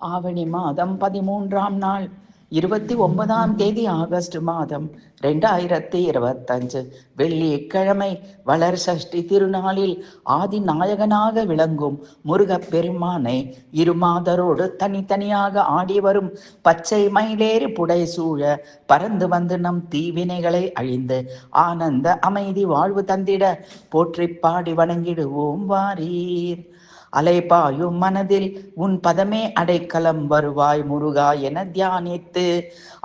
ஆவணி மாதம் 13ஆம் நாள் 29ஆம் தேதி ஆகஸ்ட் மாதம் 2025 வெள்ளிக்கிழமை வளர் சஷ்டி திருநாளில் ஆதி நாயகனாக விளங்கும் முருகப்பெருமானை இருமாதரோடு தனித்தனியாக ஆடி வரும் பச்சை மயிலேறி புடை சூழ பறந்து வந்து நம் தீவினைகளை அழிந்து ஆனந்த அமைதி வாழ்வு தந்திட போற்றி பாடி வணங்கிடுவோம் வாரீர். அலைபாயும் மனதில் உன் பதமே அடைக்கலம் வருவாய் முருகா என தியானித்து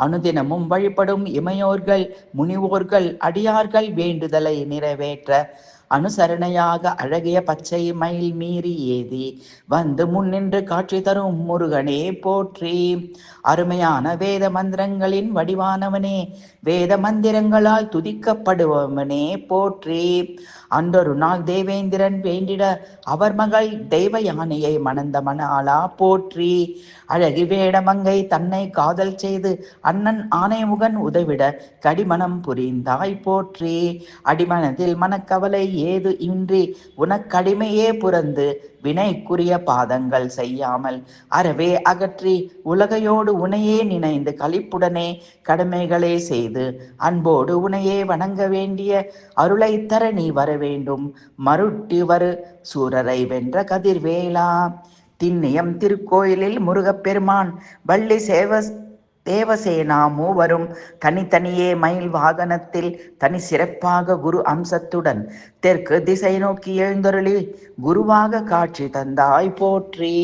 அனுதினமும் வழிபடும் இமையோர்கள் முனிவோர்கள் அடியார்கள் வேண்டுதலை நிறைவேற்ற அனுசரணையாக அழகிய பச்சை மயில் மீறி ஏதி வந்து முன்னின்று காட்சி தரும் முருகனே போற்றி. அருமையான வேத மந்திரங்களின் வடிவானவனே, வேத மந்திரங்களால் துதிக்கப்படுபவனே போற்றி. அன்றொரு நாள் தேவேந்திரன் வேண்டிட அவர் மகள் தெய்வ யானையை மணந்த மணாளா போற்றி. அழகி வேடமங்கை தன்னை காதல் செய்து அண்ணன் ஆனைமுகன் உதவிட கடிமணம் புரிந்தாய் போற்றி. அடிமனதில் மனக்கவலை ஏது இன்றி உனக்கடிமையே புரந்து வினைக்குரிய பாதங்கள் செய்யாமல் அறவே அகற்றி உலகையோடு உனையே நினைந்து களிப்புடனே கடமைகளை செய்து அன்போடு உனையே வணங்க வேண்டிய அருளை தர நீ வர வேண்டும் மருட்டி வரு சூரரை வென்ற கதிர்வேலா. திண்ணியம் திருக்கோயிலில் முருகப்பெருமான் வள்ளி தேவசேனா மூவரும் தனித்தனியே மயில் வாகனத்தில் தனி சிறப்பாக குரு அம்சத்துடன் தெற்கு திசை நோக்கி எழுந்தருளி குருவாக காட்சி தந்தாய் போற்றி.